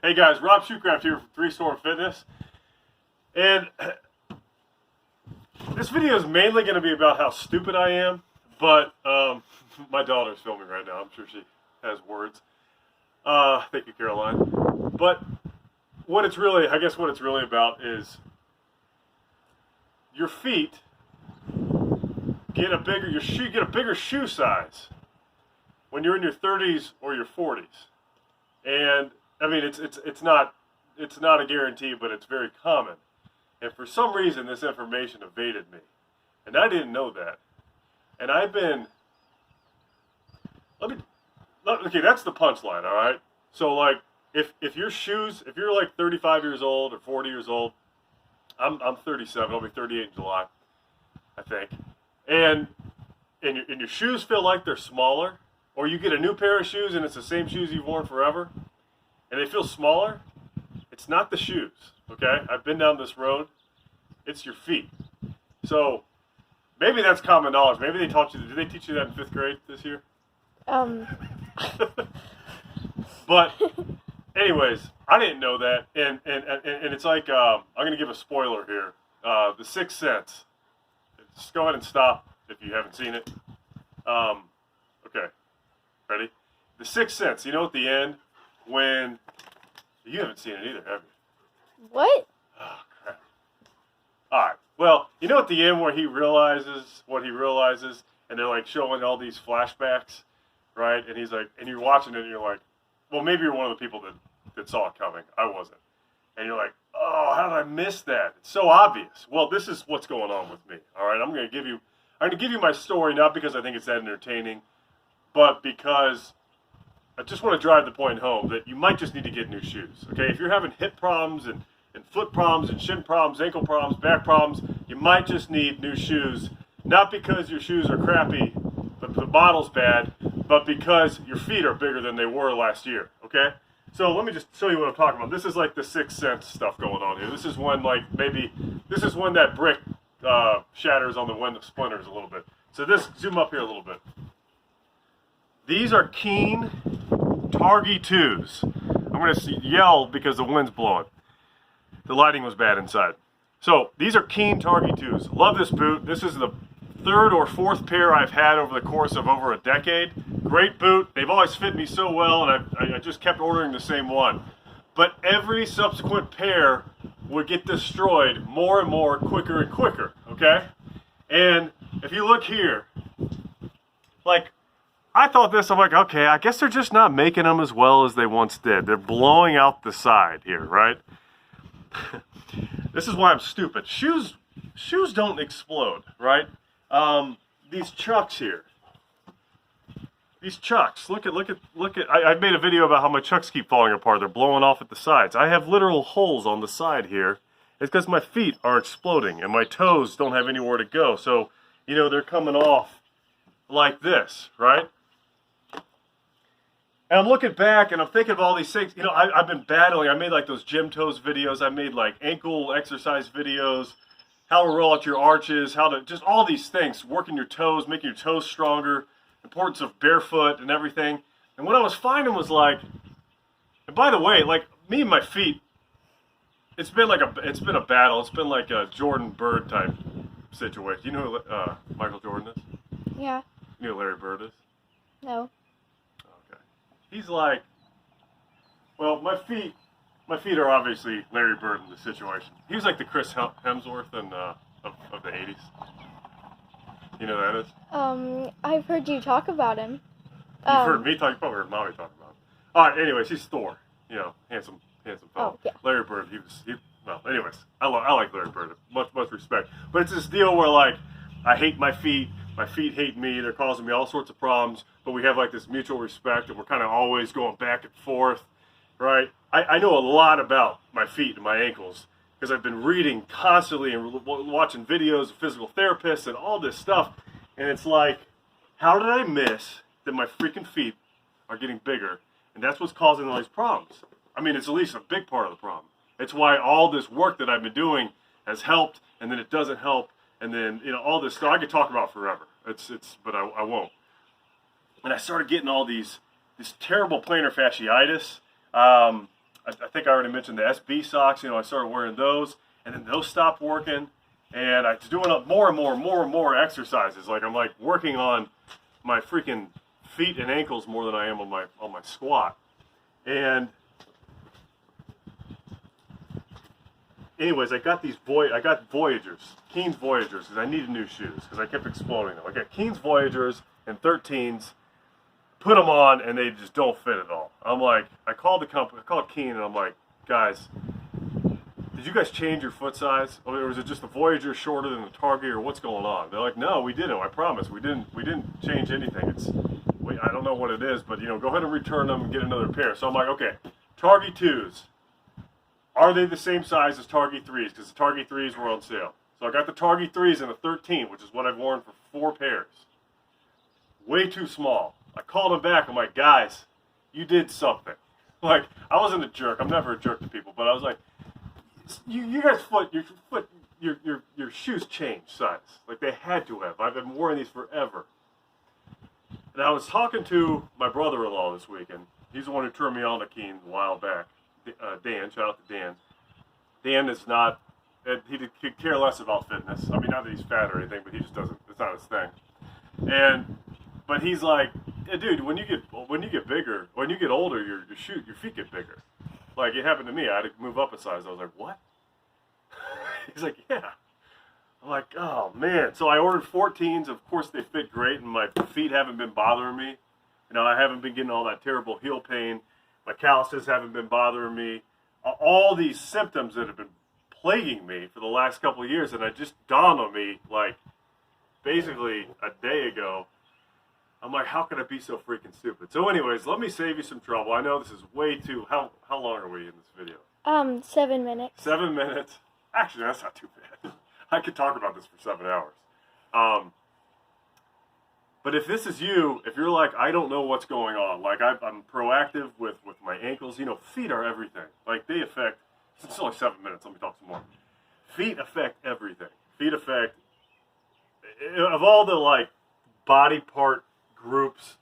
Hey guys, Rob Shoecraft here from 3 Storm Fitness. And this video is mainly going to be about how stupid I am, but my daughter's filming right now. I'm sure she has words. Thank you, Caroline. But what it's really about is your feet get a bigger shoe size when you're in your 30s or your 40s. And I mean, it's not a guarantee, but it's very common. And for some reason, this information evaded me, and I didn't know that. And I've been okay. That's the punchline, all right. So like, if you're like 35 years old or 40 years old, I'm 37. I'll be 38 in July, I think. And your shoes feel like they're smaller, or you get a new pair of shoes and it's the same shoes you've worn forever, and they feel smaller. It's not the shoes, okay? I've been down this road. It's your feet. So maybe that's common knowledge. Maybe they taught you. Did they teach you that in 5th grade this year? But anyways, I didn't know that, and it's like I'm gonna give a spoiler here. The Sixth Sense. Just go ahead and stop if you haven't seen it. Okay, ready? The Sixth Sense. You know, at the end when you haven't seen it either, have you? What? Oh crap! All right. Well, you know, at the end where he realizes what he realizes, and they're like showing all these flashbacks, right? And he's like, and you're watching it, and you're like, well, maybe you're one of the people that saw it coming. I wasn't. And you're like, oh, how did I miss that? It's so obvious. Well, this is what's going on with me. All right, I'm going to give you my story, not because I think it's that entertaining, but because I just want to drive the point home that you might just need to get new shoes. Okay, if you're having hip problems and foot problems and shin problems, ankle problems, back problems, you might just need new shoes. Not because your shoes are crappy, but the model's bad, but because your feet are bigger than they were last year. Okay. So let me just show you what I'm talking about. This is like the Sixth Sense stuff going on here. This is when that brick shatters on the window splinters a little bit. So zoom up here a little bit. These are Keen Targi 2s. I'm going to yell because the wind's blowing. The lighting was bad inside. So these are Keen Targi 2s. Love this boot. This is the 3rd or 4th pair I've had over the course of over a decade. Great boot. They've always fit me so well, and I just kept ordering the same one. But every subsequent pair would get destroyed more and more, quicker and quicker, okay? And if you look here, like, I thought this, I'm like, okay, I guess they're just not making them as well as they once did. They're blowing out the side here, right? This is why I'm stupid. Shoes don't explode, right? These chucks here. These chucks. Look at. I made a video about how my chucks keep falling apart. They're blowing off at the sides. I have literal holes on the side here. It's because my feet are exploding and my toes don't have anywhere to go. So, you know, they're coming off like this, right? And I'm looking back and I'm thinking of all these things. You know, I've been battling. I made like those gym toes videos. I made like ankle exercise videos. How to roll out your arches, how to, just all these things, working your toes, making your toes stronger, importance of barefoot and everything. And what I was finding was like, and by the way, like me and my feet, it's been a battle. It's been like a Jordan Bird type situation. You know who Michael Jordan is? Yeah. You know who Larry Bird is? No. Okay. He's like, well, my feet are obviously Larry Bird in the situation. He was like the Chris Hemsworth of the 80s. You know who that is? I've heard you talk about him. You've heard me talk, you probably heard Mommy talk about him. Alright, anyways, he's Thor. You know, handsome fellow. Oh, yeah. Larry Bird, well, anyways, I like Larry Bird. Much respect. But it's this deal where, like, I hate my feet hate me, they're causing me all sorts of problems, but we have, like, this mutual respect, and we're kind of always going back and forth, right? I know a lot about my feet and my ankles because I've been reading constantly and watching videos of physical therapists and all this stuff. And it's like, how did I miss that my freaking feet are getting bigger? And that's what's causing all these problems. I mean, it's at least a big part of the problem. It's why all this work that I've been doing has helped, and then it doesn't help, and then, you know, all this stuff I could talk about forever. But I won't. And I started getting all this terrible plantar fasciitis. I think I already mentioned the SB socks. I started wearing those, and then those stopped working. And I was doing more and more exercises. Like I'm like working on my freaking feet and ankles more than I am on my squat. And anyways, I got Voyagers, Keen's Voyagers, because I needed new shoes because I kept exploding them. I got Keen's Voyagers and 13s. Put them on and they just don't fit at all. I'm like, I called the company, I called Keen, and I'm like, guys, did you guys change your foot size? Or was it just the Voyager shorter than the Target, or what's going on? They're like, no, we didn't. I promise, we didn't change anything. I don't know what it is, but go ahead and return them and get another pair. So I'm like, okay, Target 2s, are they the same size as Target 3s? Because the Target 3s were on sale. So I got the Target 3s in a 13, which is what I've worn for 4 pairs. Way too small. I called them back. I'm like, guys, you did something. Like, I wasn't a jerk. I'm never a jerk to people, but I was like, you guys' your shoes changed size. Like, they had to have. I've been wearing these forever. And I was talking to my brother-in-law this weekend. He's the one who turned me on to Keen a while back. Dan, shout out to Dan. Dan is not, he could care less about fitness. I mean, not that he's fat or anything, but he just doesn't, it's not his thing. But he's like, yeah, dude, when you get bigger, when you get older, your feet get bigger. Like, it happened to me. I had to move up a size. I was like, what? He's like, yeah. I'm like, oh, man. So I ordered 14s. Of course, they fit great, and my feet haven't been bothering me. I haven't been getting all that terrible heel pain. My calluses haven't been bothering me. All these symptoms that have been plaguing me for the last couple of years, and it just dawned on me, like, basically a day ago. I'm like, how can I be so freaking stupid? So anyways, let me save you some trouble. I know this is way too, how long are we in this video? 7 minutes. 7 minutes? Actually, that's not too bad. I could talk about this for 7 hours. But if this is you, if you're like, I don't know what's going on, like I'm proactive with my ankles, feet are everything. Like they affect, it's only 7 minutes, let me talk some more. Feet affect everything. Feet affect, of all the like body part groups,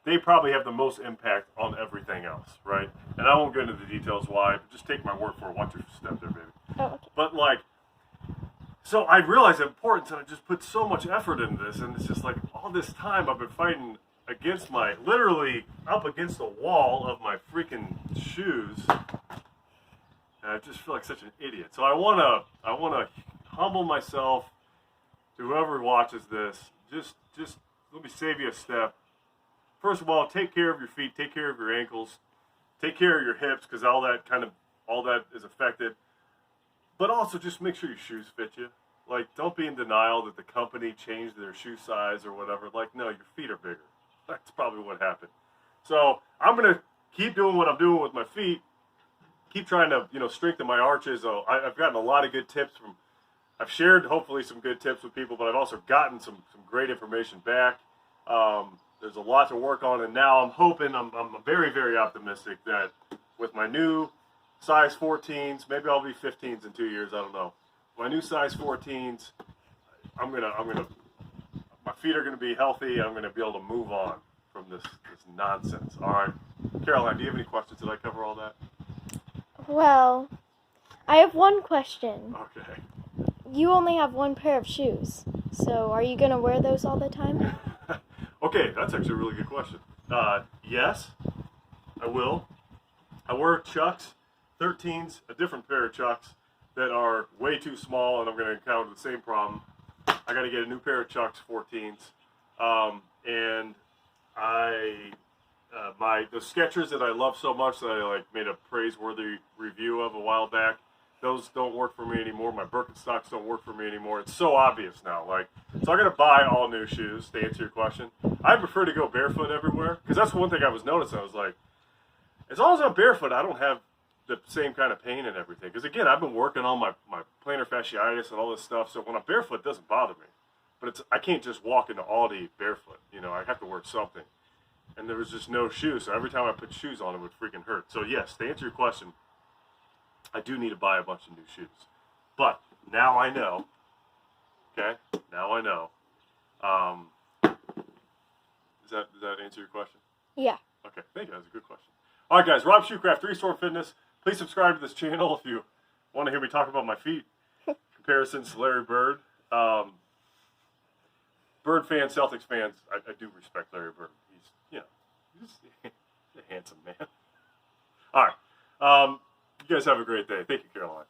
they probably have the most impact on everything else, right? And I won't get into the details why, but just take my word for it. Watch your step there, baby. Oh, okay. But like, so I realized the importance, and I just put so much effort into this, and it's just like all this time I've been fighting against literally up against the wall of my freaking shoes, and I just feel like such an idiot. So I wanna humble myself to whoever watches this. Just let me save you a step. First of all, take care of your feet, take care of your ankles, take care of your hips, because all that is affected. But also just make sure your shoes fit you. Like, don't be in denial that the company changed their shoe size or whatever. Like, no, your feet are bigger. That's probably what happened. So I'm going to keep doing what I'm doing with my feet, keep trying to, strengthen my arches. I've gotten a lot of good tips I've shared hopefully some good tips with people, but I've also gotten some great information back. There's a lot to work on, and now I'm very, very optimistic that with my new size 14s, maybe I'll be 15s in 2 years, I don't know. My new size 14s, my feet are gonna be healthy. I'm gonna be able to move on from this nonsense. All right, Caroline, do you have any questions? Did I cover all that? Well, I have one question. Okay. You only have one pair of shoes, so are you gonna wear those all the time? Okay, that's actually a really good question. Yes, I will. I wear Chucks, 13s, a different pair of Chucks that are way too small, and I'm going to encounter the same problem. I got to get a new pair of Chucks, 14s, and the Skechers that I love so much that I made a praiseworthy review of a while back. Those don't work for me anymore. My Birkenstocks don't work for me anymore. It's so obvious now. So I'm going to buy all new shoes, to answer your question. I prefer to go barefoot everywhere, because that's one thing I was noticing. I was like, as long as I'm barefoot, I don't have the same kind of pain and everything. Because again, I've been working on my plantar fasciitis and all this stuff, so when I'm barefoot, it doesn't bother me. But I can't just walk into Aldi barefoot. I have to wear something. And there was just no shoes, so every time I put shoes on, it would freaking hurt. So yes, to answer your question, I do need to buy a bunch of new shoes. But now I know. Okay? Now I know. Does that answer your question? Yeah. Okay, thank you. That's a good question. All right, guys. Rob Shoecraft, 3 Storm Fitness. Please subscribe to this channel if you want to hear me talk about my feet. Comparisons to Larry Bird. Bird fans, Celtics fans, I do respect Larry Bird. He's a handsome man. All right. You guys have a great day. Thank you, Caroline.